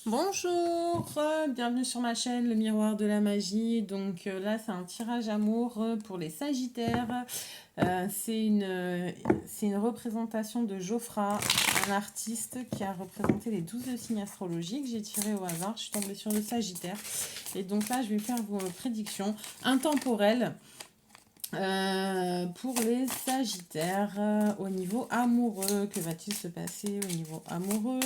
Bonjour, bienvenue sur ma chaîne Le Miroir de la Magie. Donc là, c'est un tirage amour pour les Sagittaires. C'est une représentation de Jofra, un artiste qui a représenté les 12 signes astrologiques. J'ai tiré au hasard, je suis tombée sur le Sagittaire. Et donc là, je vais faire vos prédictions intemporelles pour les Sagittaires au niveau amoureux. Que va-t-il se passer au niveau amoureux?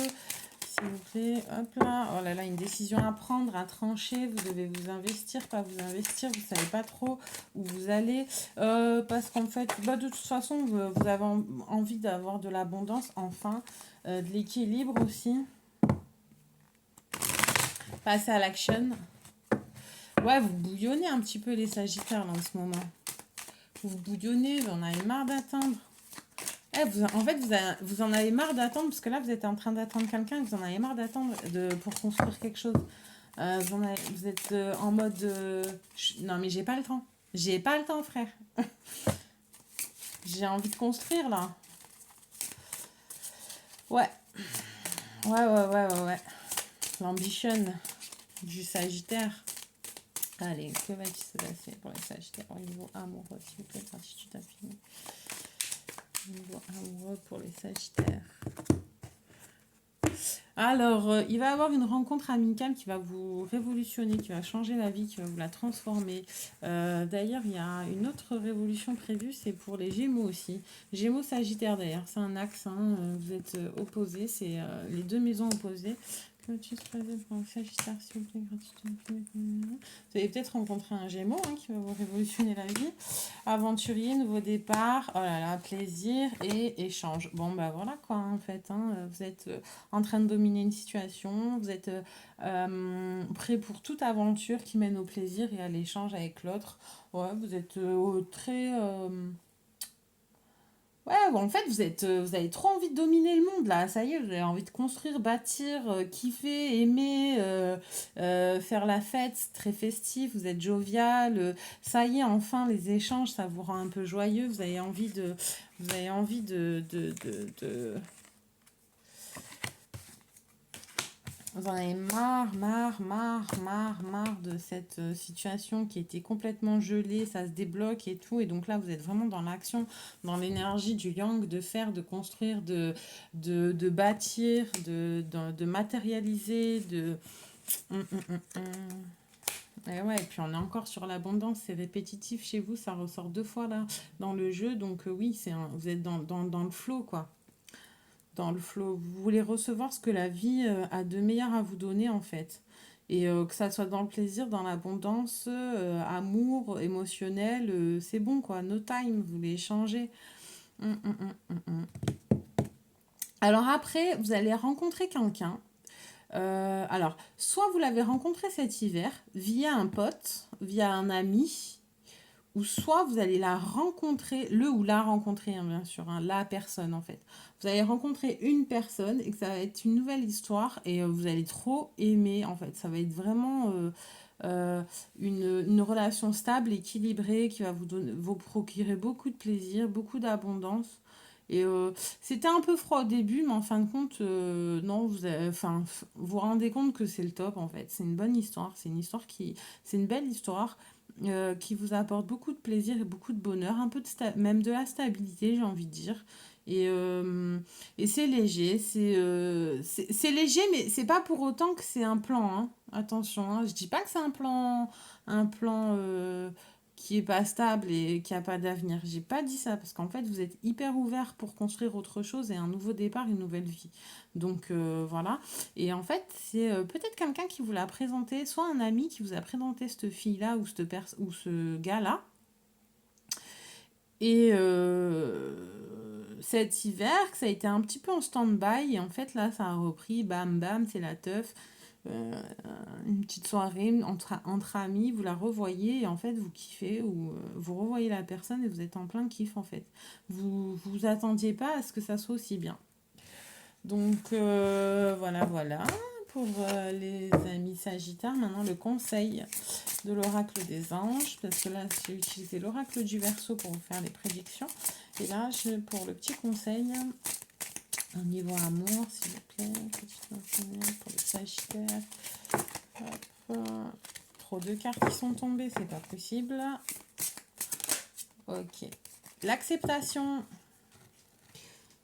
S'il vous plaît, hop là, oh là là, une décision à prendre, à trancher, vous devez vous investir, pas vous investir, vous savez pas trop où vous allez, parce qu'en fait, bah, de toute façon, vous avez envie d'avoir de l'abondance, enfin, de l'équilibre aussi, passer à l'action. Ouais, vous bouillonnez un petit peu les Sagittaires là en ce moment. Vous bouillonnez, vous en avez marre d'attendre. En fait, vous en avez marre d'attendre, parce que là, vous êtes en train d'attendre quelqu'un, vous en avez marre d'attendre pour construire quelque chose. Vous êtes en mode... non, mais j'ai pas le temps. J'ai pas le temps, frère. J'ai envie de construire, là. Ouais. Ouais. L'ambition du Sagittaire. Allez, que va-t-il se passer pour les Sagittaires au niveau amoureux, s'il vous plaît, gratitude infinie. Au niveau amoureux pour les Sagittaires. Alors, il va y avoir une rencontre amicale qui va vous révolutionner, qui va changer la vie, qui va vous la transformer. D'ailleurs, il y a une autre révolution prévue, c'est pour les Gémeaux aussi. Gémeaux Sagittaire d'ailleurs, c'est un axe, hein, vous êtes opposés, c'est les deux maisons opposées. Sagittaire, s'il vous plaît, gratuitement. Vous allez peut-être rencontrer un Gémeaux qui va vous révolutionner la vie. Aventurier, nouveau départ, oh là là, plaisir et échange. Bon, bah voilà quoi, en fait, vous êtes en train de dominer une situation, vous êtes prêt pour toute aventure qui mène au plaisir et à l'échange avec l'autre. Ouais, vous êtes très... Ouais, en fait, vous avez trop envie de dominer le monde, là. Ça y est, vous avez envie de construire, bâtir, kiffer, aimer, faire la fête, très festif, vous êtes jovial. Ça y est, enfin, les échanges, ça vous rend un peu joyeux. Vous avez envie de... Vous avez envie Vous en avez marre de cette situation qui était complètement gelée, ça se débloque et tout. Et donc là, vous êtes vraiment dans l'action, dans l'énergie du yang, de faire, de construire, de bâtir, de matérialiser, de... Et ouais, et puis on est encore sur l'abondance, c'est répétitif chez vous, ça ressort deux fois là dans le jeu. Donc oui, vous êtes dans le flow, quoi, dans le flow. Vous voulez recevoir ce que la vie a de meilleur à vous donner en fait. Et que ça soit dans le plaisir, dans l'abondance, amour, émotionnel, c'est bon quoi. No time, vous voulez échanger. Hum, hum, hum, hum, hum. Alors après, vous allez rencontrer quelqu'un. Alors, soit vous l'avez rencontré cet hiver via un pote, via un ami, ou soit vous allez la rencontrer, le ou la rencontrer, hein, bien sûr, hein, la personne en fait. Vous allez rencontrer une personne et que ça va être une nouvelle histoire et vous allez trop aimer en fait. Ça va être vraiment une relation stable, équilibrée, qui va vous procurer beaucoup de plaisir, beaucoup d'abondance. Et c'était un peu froid au début, mais en fin de compte, non, vous vous rendez compte que c'est le top en fait. C'est une bonne histoire, c'est une belle histoire qui vous apporte beaucoup de plaisir et beaucoup de bonheur, un peu même de la stabilité, j'ai envie de dire. Et, euh, et c'est léger, c'est léger, mais c'est pas pour autant que c'est un plan, hein. Attention, hein. Je dis pas que c'est un plan qui est pas stable et qui a pas d'avenir. J'ai pas dit ça parce qu'en fait vous êtes hyper ouvert pour construire autre chose et un nouveau départ, une nouvelle vie. Donc voilà. Et en fait c'est peut-être quelqu'un qui vous l'a présenté, soit un ami qui vous a présenté cette fille-là ou ce gars-là. Et cet hiver, que ça a été un petit peu en stand-by, et en fait là ça a repris, bam bam, c'est la teuf. Euh, une petite soirée entre amis, vous la revoyez et en fait vous kiffez ou vous revoyez la personne et vous êtes en plein kiff en fait. Vous attendiez pas à ce que ça soit aussi bien. Donc voilà pour les amis Sagittaires. Maintenant le conseil de l'oracle des anges, parce que là j'ai utilisé l'oracle du Verseau pour vous faire les prédictions. Et là pour le petit conseil au niveau amour, s'il vous plaît, petite pour les Sagittaire. Hop. Trop de cartes qui sont tombées, c'est pas possible. Ok. L'acceptation.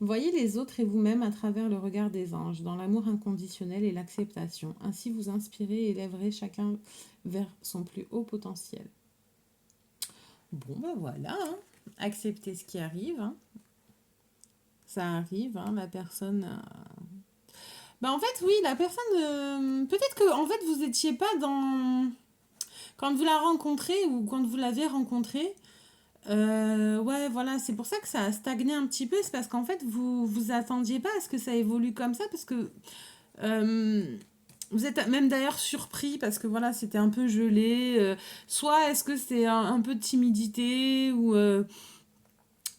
Voyez les autres et vous-même à travers le regard des anges, dans l'amour inconditionnel et l'acceptation. Ainsi vous inspirez et élèverez chacun vers son plus haut potentiel. Bon, ben voilà. Hein. Acceptez ce qui arrive. Hein. Ça arrive, hein, la personne... Ben, en fait, oui, la personne... peut-être que en fait, vous étiez pas dans... Quand vous la rencontrez ou quand vous l'avez rencontrée, ouais, voilà, c'est pour ça que ça a stagné un petit peu. C'est parce qu'en fait, vous attendiez pas à ce que ça évolue comme ça. Parce que euh, vous êtes même d'ailleurs surpris parce que voilà, c'était un peu gelé. Soit est-ce que c'est un peu de timidité ou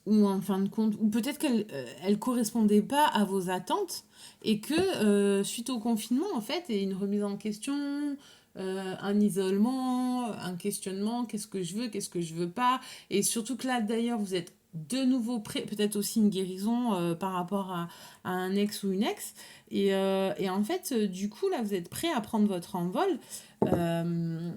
en fin de compte, ou peut-être qu'elle elle correspondait pas à vos attentes et que suite au confinement, en fait, et une remise en question, un isolement, un questionnement, qu'est-ce que je veux pas, et surtout que là, d'ailleurs, vous êtes de nouveau prêt, peut-être aussi une guérison par rapport à un ex ou une ex, et en fait, du coup, là, vous êtes prêt à prendre votre envol euh,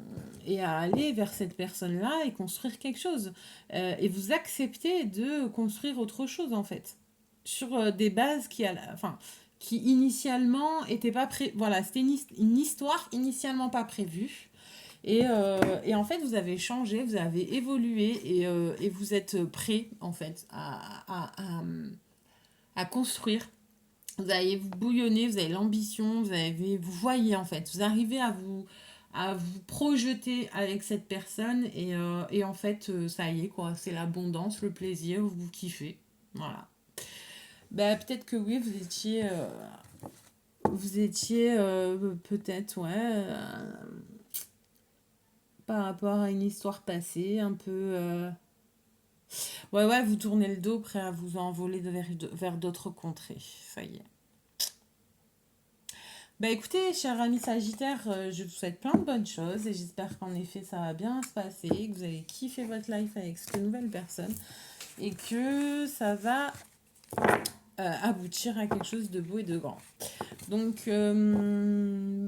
et à aller vers cette personne-là et construire quelque chose. Et vous acceptez de construire autre chose en fait sur des bases enfin, qui initialement étaient pas voilà, c'était une histoire initialement pas prévue et en fait vous avez changé, vous avez évolué et vous êtes prêt en fait à construire. Vous allez vous bouillonner, vous avez l'ambition, vous voyez en fait, vous arrivez à vous projeter avec cette personne et en fait ça y est quoi, c'est l'abondance, le plaisir, vous kiffez. Voilà. Bah, peut-être que oui, vous étiez peut-être ouais par rapport à une histoire passée, un peu ouais ouais, vous tournez le dos prêt à vous envoler vers d'autres contrées. Ça y est. Bah écoutez, cher ami Sagittaire, je vous souhaite plein de bonnes choses et j'espère qu'en effet ça va bien se passer, que vous allez kiffer votre life avec cette nouvelle personne et que ça va aboutir à quelque chose de beau et de grand. Donc, aimez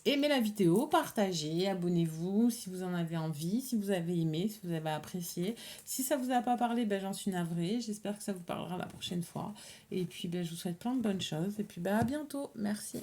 la vidéo, partagez, abonnez-vous si vous en avez envie, si vous avez aimé, si vous avez apprécié. Si ça vous a pas parlé, ben, j'en suis navrée. J'espère que ça vous parlera la prochaine fois. Et puis, ben, je vous souhaite plein de bonnes choses. Et puis, ben, à bientôt. Merci.